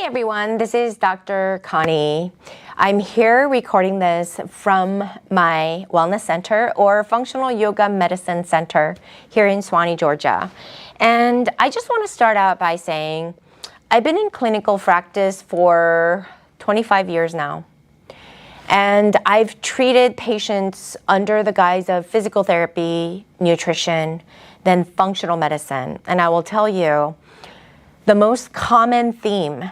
Hi everyone, this is Dr. Connie. I'm here recording this from my wellness center or functional yoga medicine center here in Suwanee, Georgia. And I just want to start out by saying I've been in clinical practice for 25 years now. And I've treated patients under the guise of physical therapy, nutrition, then functional medicine. And I will tell you, the most common theme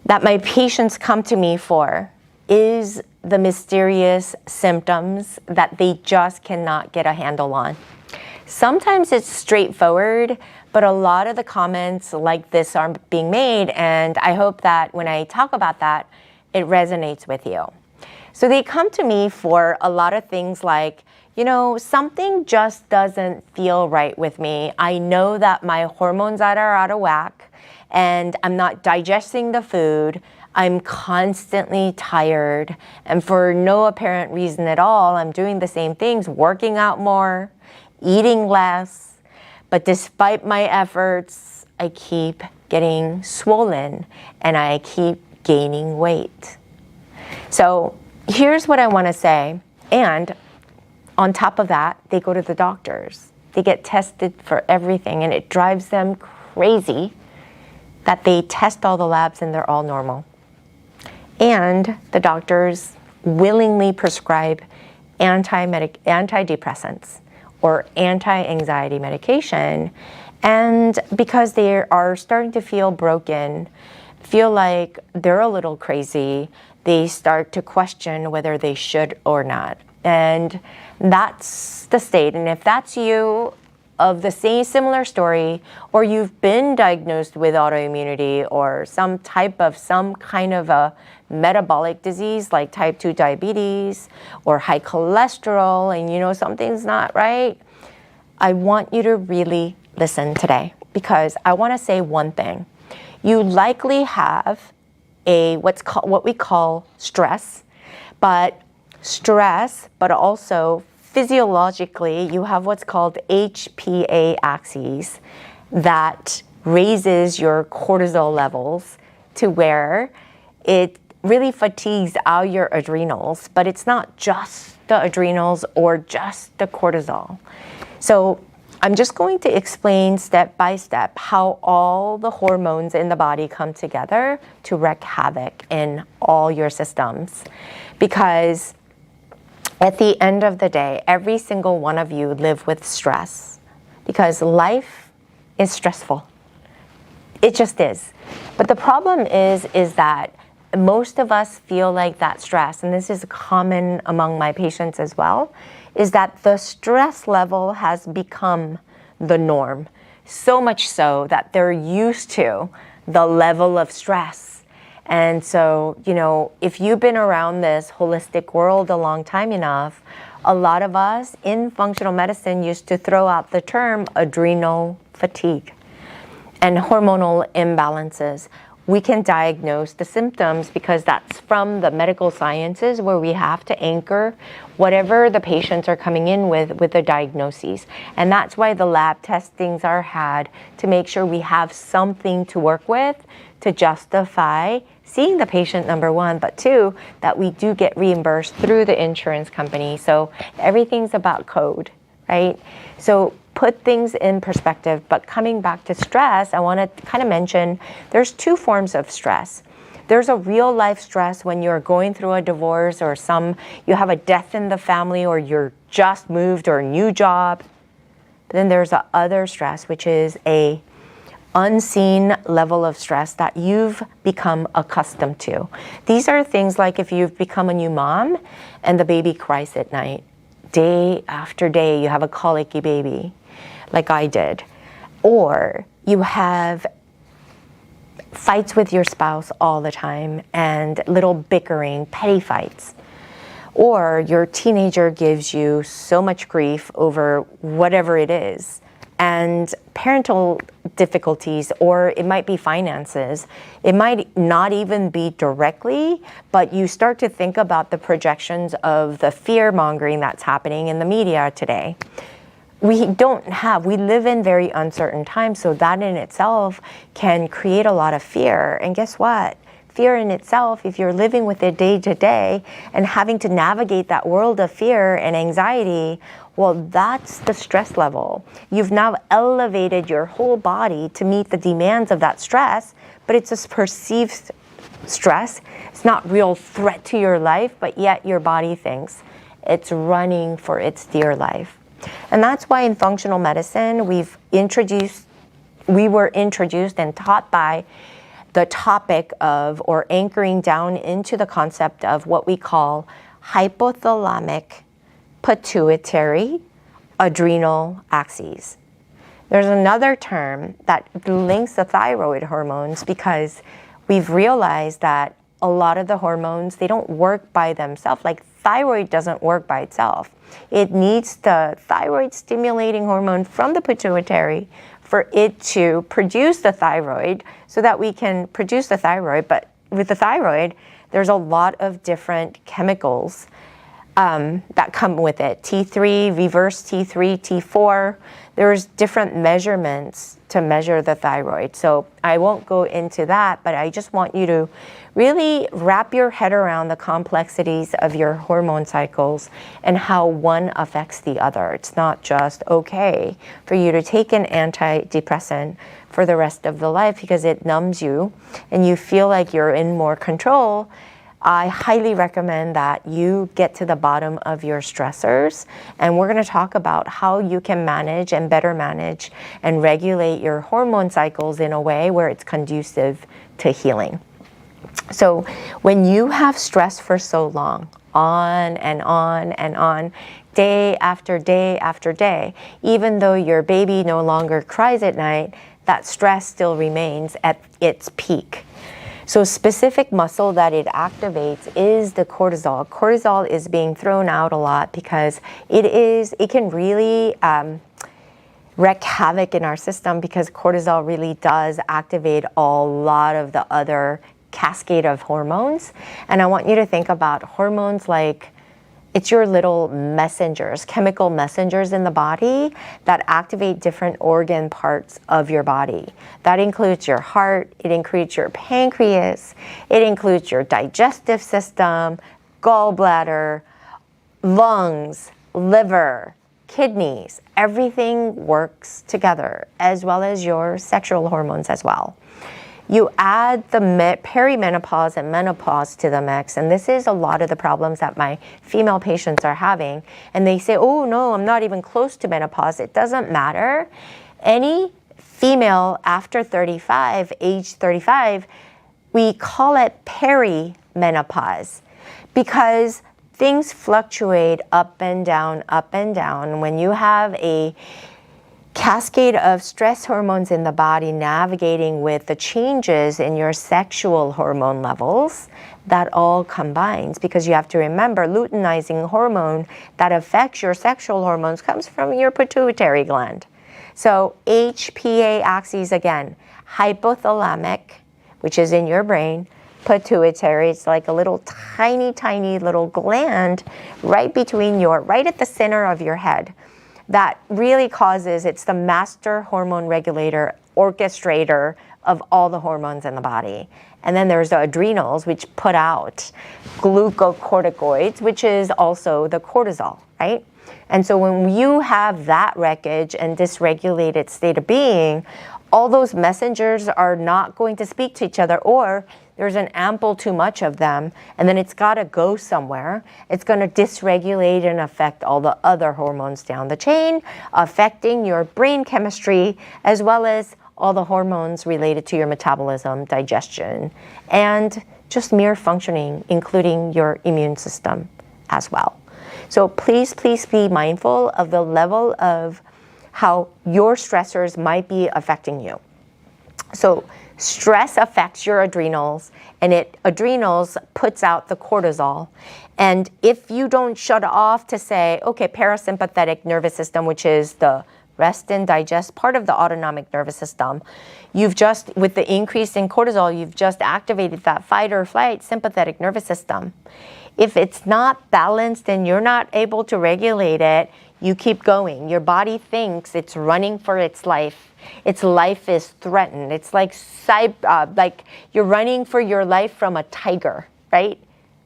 that my patients come to me for is the mysterious symptoms that they just cannot get a handle on. Sometimes it's straightforward, but a lot of the comments like this are being made, and I hope that when I talk about that, it resonates with you. So they come to me for a lot of things like, something just doesn't feel right with me. I know that my hormones are out of whack and I'm not digesting the food. I'm constantly tired, and for no apparent reason at all, I'm doing the same things, working out more, eating less, but despite my efforts, I keep getting swollen and I keep gaining weight. So here's what I want to say. And on top of that, they go to the doctors. They get tested for everything, and it drives them crazy that they test all the labs and they're all normal. And the doctors willingly prescribe antidepressants or anti-anxiety medication. And because they are starting to feel broken, feel like they're a little crazy, they start to question whether they should or not. And that's the state. And if that's you, of the same similar story, or you've been diagnosed with autoimmunity or some kind of a metabolic disease like type 2 diabetes or high cholesterol, and something's not right, I want you to really listen today, because I want to say one thing. You likely have what we call stress, but also physiologically, you have what's called HPA Axis that raises your cortisol levels to where it really fatigues out your adrenals, but it's not just the adrenals or just the cortisol. So I'm just going to explain step by step how all the hormones in the body come together to wreak havoc in all your systems. Because at the end of the day, every single one of you live with stress, because life is stressful. It just is. But the problem is that most of us feel like that stress, and this is common among my patients as well, is that the stress level has become the norm. So much so that they're used to the level of stress. And so, if you've been around this holistic world a long time enough, a lot of us in functional medicine used to throw out the term adrenal fatigue and hormonal imbalances. We can diagnose the symptoms because that's from the medical sciences, where we have to anchor whatever the patients are coming in with the diagnoses. And that's why the lab testings are had, to make sure we have something to work with to justify seeing the patient, number one, but two, that we do get reimbursed through the insurance company. So everything's about code, right? So put things in perspective. But coming back to stress, I want to kind of mention there's two forms of stress. There's a real life stress when you're going through a divorce, or you have a death in the family, or you're just moved, or a new job. But then there's the other stress, which is a unseen level of stress that you've become accustomed to. These are things like if you've become a new mom and the baby cries at night, day after day, you have a colicky baby, like I did. Or you have fights with your spouse all the time and little bickering, petty fights. Or your teenager gives you so much grief over whatever it is, and parental difficulties, or it might be finances. It might not even be directly, but you start to think about the projections of the fear mongering that's happening in the media today. we live in very uncertain times, so that in itself can create a lot of fear. And guess what? Fear in itself, if you're living with it day to day and having to navigate that world of fear and anxiety, well, that's the stress level. You've now elevated your whole body to meet the demands of that stress, but it's a perceived stress. It's not real threat to your life, but yet your body thinks it's running for its dear life. And that's why in functional medicine, we were introduced and taught by the topic of, or anchoring down into the concept of what we call hypothalamic pituitary adrenal axes. There's another term that links the thyroid hormones because we've realized that a lot of the hormones, they don't work by themselves. Like thyroid doesn't work by itself. It needs the thyroid stimulating hormone from the pituitary for it to produce the thyroid so that we can produce the thyroid. But with the thyroid, there's a lot of different chemicals that come with it. T3, reverse T3, T4. There's different measurements to measure the thyroid. So I won't go into that, but I just want you to really wrap your head around the complexities of your hormone cycles and how one affects the other. It's not just okay for you to take an antidepressant for the rest of the life because it numbs you and you feel like you're in more control. I highly recommend that you get to the bottom of your stressors, and we're going to talk about how you can manage and better manage and regulate your hormone cycles in a way where it's conducive to healing. So when you have stress for so long, on and on and on, day after day after day, even though your baby no longer cries at night, that stress still remains at its peak. So specific muscle that it activates is the cortisol. Cortisol is being thrown out a lot because it can really wreak havoc in our system because cortisol really does activate a lot of the other cascade of hormones. And I want you to think about hormones like it's your little messengers, chemical messengers in the body that activate different organ parts of your body. That includes your heart, it includes your pancreas, it includes your digestive system, gallbladder, lungs, liver, kidneys. Everything works together, as well as your sexual hormones as well. You add the perimenopause and menopause to the mix, and this is a lot of the problems that my female patients are having. And they say, oh no, I'm not even close to menopause. It doesn't matter. Any female after 35, age 35, we call it perimenopause because things fluctuate up and down, up and down. When you have a cascade of stress hormones in the body navigating with the changes in your sexual hormone levels, that all combines because you have to remember luteinizing hormone that affects your sexual hormones comes from your pituitary gland. So HPA axis again, hypothalamic, which is in your brain, pituitary, it's like a little tiny little gland right at the center of your head. That really causes, it's the master hormone regulator, orchestrator of all the hormones in the body. And then there's the adrenals, which put out glucocorticoids, which is also the cortisol, right? And so when you have that wreckage and dysregulated state of being, all those messengers are not going to speak to each other, or there's an ample too much of them, and then it's got to go somewhere. It's going to dysregulate and affect all the other hormones down the chain, affecting your brain chemistry, as well as all the hormones related to your metabolism, digestion, and just mere functioning, including your immune system as well. So please be mindful of the level of how your stressors might be affecting you. So stress affects your adrenals, and adrenals puts out the cortisol. And if you don't shut off to say, okay, parasympathetic nervous system, which is the rest and digest part of the autonomic nervous system, with the increase in cortisol, you've just activated that fight or flight sympathetic nervous system. If it's not balanced and you're not able to regulate it, you keep going. Your body thinks it's running for its life. Its life is threatened. It's like you're running for your life from a tiger, right?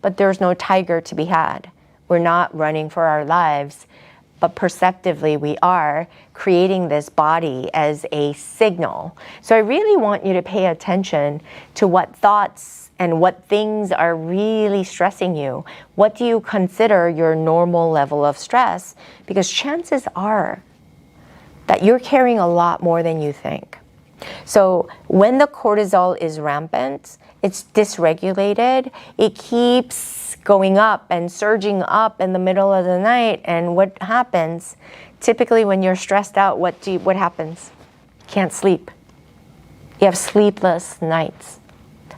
But there's no tiger to be had. We're not running for our lives, but perceptively we are creating this body as a signal. So I really want you to pay attention to what thoughts and what things are really stressing you. What do you consider your normal level of stress? Because chances are that you're carrying a lot more than you think. So when the cortisol is rampant, it's dysregulated, it keeps going up and surging up in the middle of the night. And what happens? Typically when you're stressed out, what happens? You can't sleep. You have sleepless nights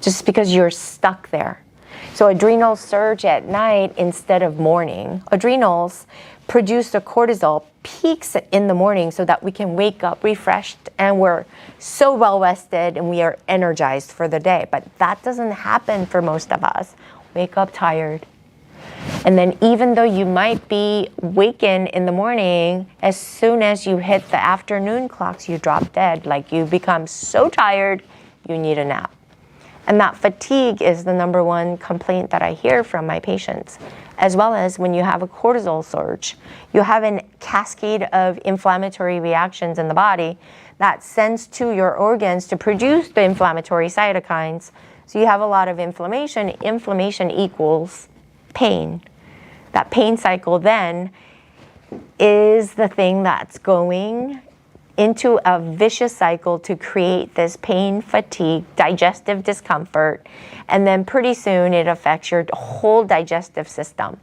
just because you're stuck there. So adrenals surge at night instead of morning. Adrenals produce the cortisol peaks in the morning so that we can wake up refreshed and we're so well rested and we are energized for the day. But that doesn't happen for most of us. Wake up tired. And then even though you might be wakened in the morning, as soon as you hit the afternoon clocks, you drop dead. Like you become so tired, you need a nap. And that fatigue is the number one complaint that I hear from my patients, as well as when you have a cortisol surge. You have a cascade of inflammatory reactions in the body that sends to your organs to produce the inflammatory cytokines. So you have a lot of inflammation. Inflammation equals pain. That pain cycle then is the thing that's going into a vicious cycle to create this pain, fatigue, digestive discomfort, and then pretty soon it affects your whole digestive system.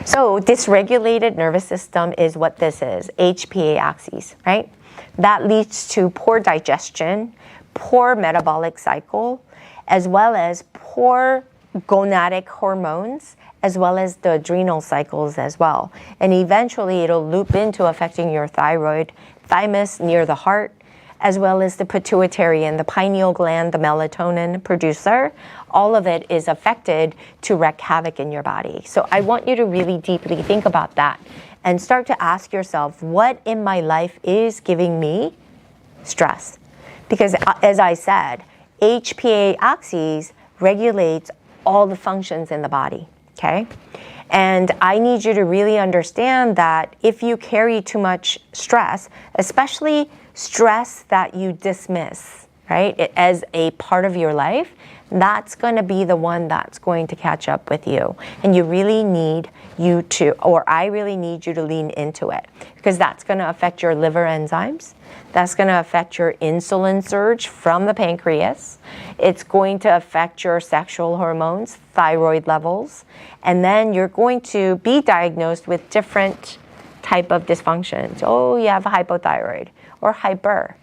So dysregulated nervous system is what this is, HPA axis, right? That leads to poor digestion, poor metabolic cycle, as well as poor gonadic hormones, as well as the adrenal cycles as well. And eventually it'll loop into affecting your thyroid, thymus near the heart, as well as the pituitary and the pineal gland, the melatonin producer. All of it is affected to wreak havoc in your body. So I want you to really deeply think about that and start to ask yourself, what in my life is giving me stress? Because as I said, HPA axis regulates all the functions in the body. Okay? And I need you to really understand that if you carry too much stress, especially stress that you dismiss, right, as a part of your life, that's going to be the one that's going to catch up with you. And you really need you to, or I really need you to lean into it, because that's going to affect your liver enzymes. That's going to affect your insulin surge from the pancreas. It's going to affect your sexual hormones, thyroid levels, and then you're going to be diagnosed with different type of dysfunctions. Oh, you have hypothyroid or hyper.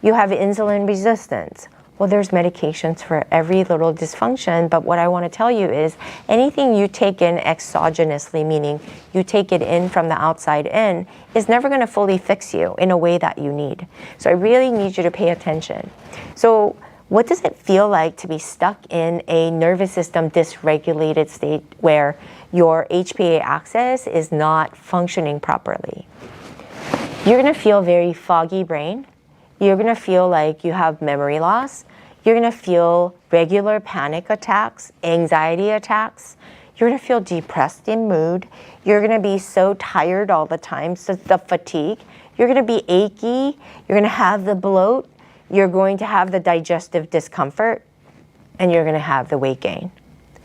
You have insulin resistance. Well, there's medications for every little dysfunction, but what I want to tell you is anything you take in exogenously, meaning you take it in from the outside in, is never going to fully fix you in a way that you need. So I really need you to pay attention. So what does it feel like to be stuck in a nervous system dysregulated state where your HPA axis is not functioning properly? You're going to feel very foggy brain. You're going to feel like you have memory loss. You're going to feel regular panic attacks, anxiety attacks. You're going to feel depressed in mood. You're going to be so tired all the time, so the fatigue. You're going to be achy. You're going to have the bloat. You're going to have the digestive discomfort. And you're going to have the weight gain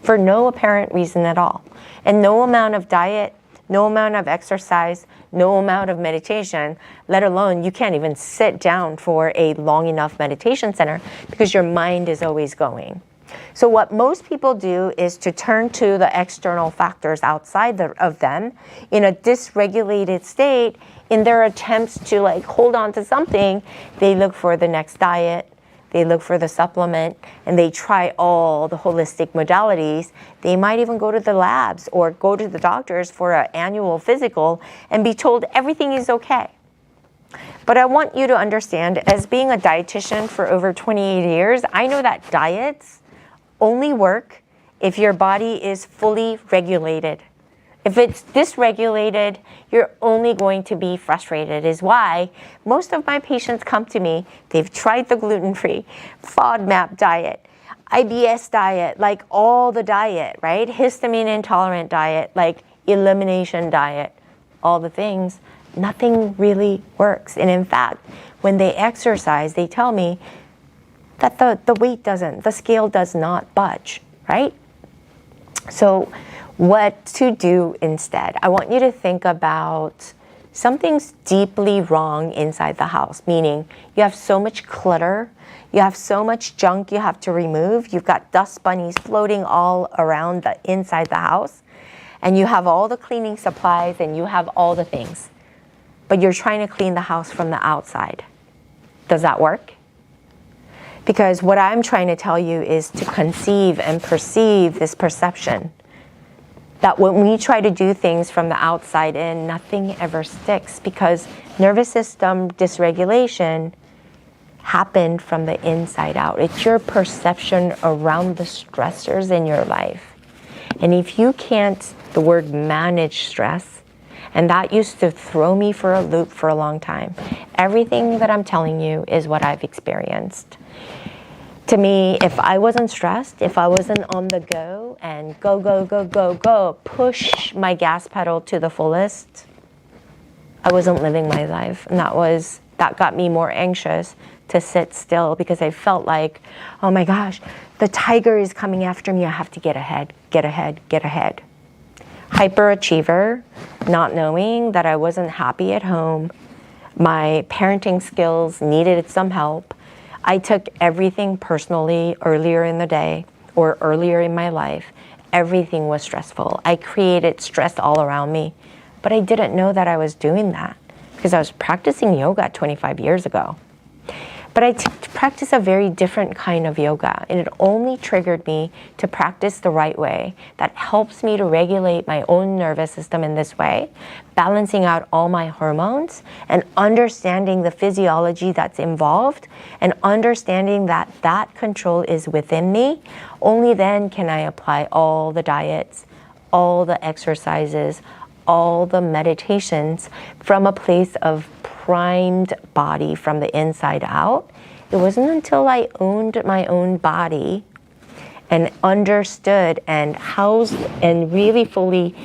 for no apparent reason at all. And no amount of diet, no amount of exercise, no amount of meditation, let alone you can't even sit down for a long enough meditation center because your mind is always going. So what most people do is to turn to the external factors outside of them in a dysregulated state. In their attempts to like hold on to something, they look for the next diet, they look for the supplement, and they try all the holistic modalities. They might even go to the labs or go to the doctors for an annual physical and be told everything is okay. But I want you to understand, as being a dietitian for over 28 years, I know that diets only work if your body is fully regulated. If it's dysregulated, you're only going to be frustrated, is why most of my patients come to me, they've tried the gluten-free, FODMAP diet, IBS diet, like all the diet, right? Histamine intolerant diet, like elimination diet, all the things. Nothing really works. And in fact, when they exercise, they tell me that the scale does not budge, right? So what to do instead? I want you to think about something's deeply wrong inside the house, meaning you have so much clutter, you have so much junk you have to remove, you've got dust bunnies floating all around the inside the house, and you have all the cleaning supplies and you have all the things, but you're trying to clean the house from the outside. Does that work? Because what I'm trying to tell you is to conceive and perceive this perception that when we try to do things from the outside in, nothing ever sticks, because nervous system dysregulation happened from the inside out. It's your perception around the stressors in your life. And if you can't, the word manage stress, and that used to throw me for a loop for a long time. Everything that I'm telling you is what I've experienced. To me, if I wasn't stressed, if I wasn't on the go and go, push my gas pedal to the fullest, I wasn't living my life. And that got me more anxious to sit still, because I felt like, oh my gosh, the tiger is coming after me. I have to get ahead. Hyperachiever, not knowing that I wasn't happy at home. My parenting skills needed some help. I took everything personally earlier in the day or earlier in my life. Everything was stressful. I created stress all around me, but I didn't know that I was doing that because I was practicing yoga 25 years ago. But I practice a very different kind of yoga, and it only triggered me to practice the right way that helps me to regulate my own nervous system in this way, balancing out all my hormones and understanding the physiology that's involved and understanding that that control is within me. Only then can I apply all the diets, all the exercises, all the meditations from a place of primed body from the inside out. It wasn't until I owned my own body and understood and housed and really fully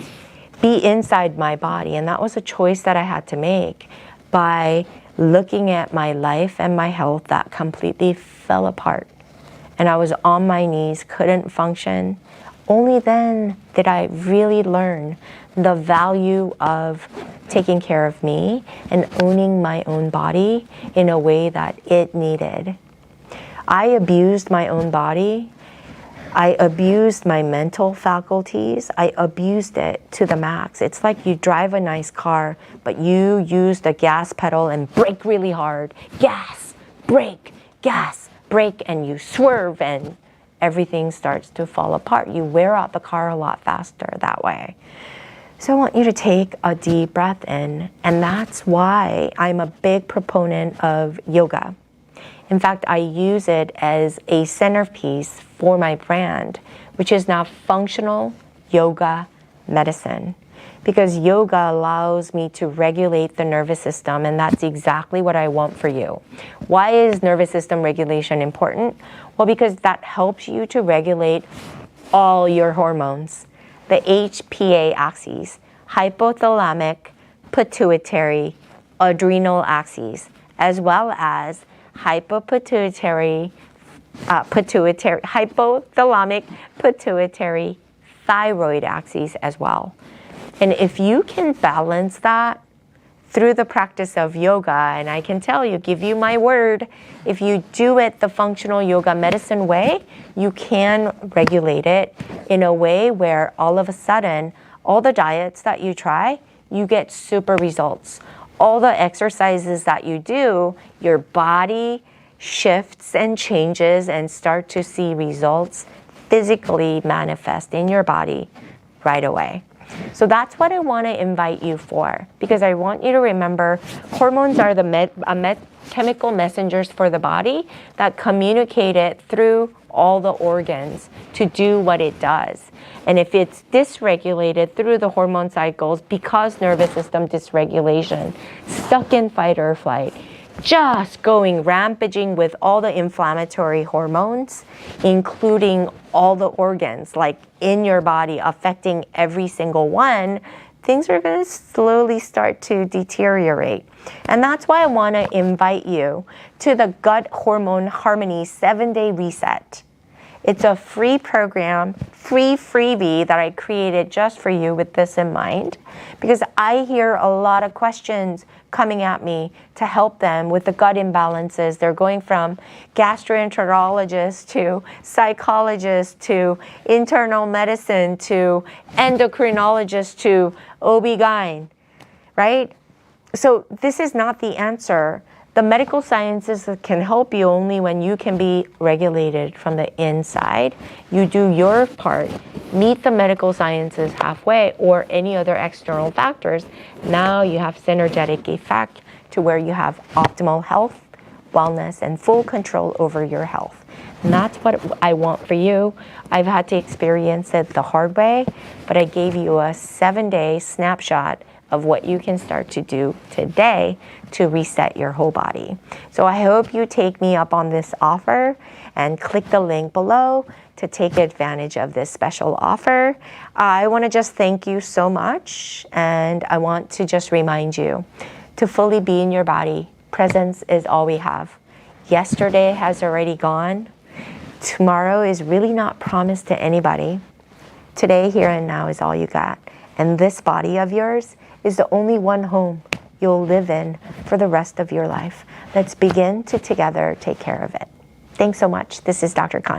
be inside my body. And that was a choice that I had to make by looking at my life and my health that completely fell apart. And I was on my knees, couldn't function. Only then did I really learn the value of taking care of me and owning my own body in a way that it needed. I abused my own body. I abused my mental faculties. I abused it to the max. It's like you drive a nice car, but you use the gas pedal and brake really hard. Gas, brake, and you swerve and everything starts to fall apart. You wear out the car a lot faster that way. So I want you to take a deep breath in, and that's why I'm a big proponent of yoga. In fact, I use it as a centerpiece for my brand, which is now functional yoga medicine. Because yoga allows me to regulate the nervous system, and that's exactly what I want for you. Why is nervous system regulation important? Well, because that helps you to regulate all your hormones. The HPA Axis, hypothalamic, pituitary, adrenal axes, as well as hypothalamic, pituitary, thyroid axis as well. And if you can balance that through the practice of yoga, and I can tell you, give you my word, if you do it the functional yoga medicine way, you can regulate it in a way where all of a sudden, all the diets that you try, you get super results. All the exercises that you do, your body shifts and changes and start to see results physically manifest in your body right away. So that's what I want to invite you for, because I want you to remember hormones are the chemical messengers for the body that communicate it through all the organs to do what it does. And if it's dysregulated through the hormone cycles because nervous system dysregulation, stuck in fight or flight, just going rampaging with all the inflammatory hormones, including all the organs like in your body, affecting every single one, things are going to slowly start to deteriorate. And that's why I want to invite you to the Gut Hormone Harmony 7-Day Reset. It's a free program, free freebie that I created just for you with this in mind, because I hear a lot of questions coming at me to help them with the gut imbalances. They're going from gastroenterologist to psychologist to internal medicine to endocrinologist to OB-GYN, right? So this is not the answer. The medical sciences can help you only when you can be regulated from the inside. You do your part, meet the medical sciences halfway, or any other external factors. Now you have synergetic effect to where you have optimal health, wellness, and full control over your health. And that's what I want for you. I've had to experience it the hard way, but I gave you a 7-day snapshot of what you can start to do today to reset your whole body. So I hope you take me up on this offer and click the link below to take advantage of this special offer. I want to just thank you so much, and I want to just remind you to fully be in your body. Presence is all we have. Yesterday has already gone. Tomorrow is really not promised to anybody. Today, here and now is all you got. And this body of yours is the only one home you'll live in for the rest of your life. Let's begin to together take care of it. Thanks so much. This is Dr. Khan.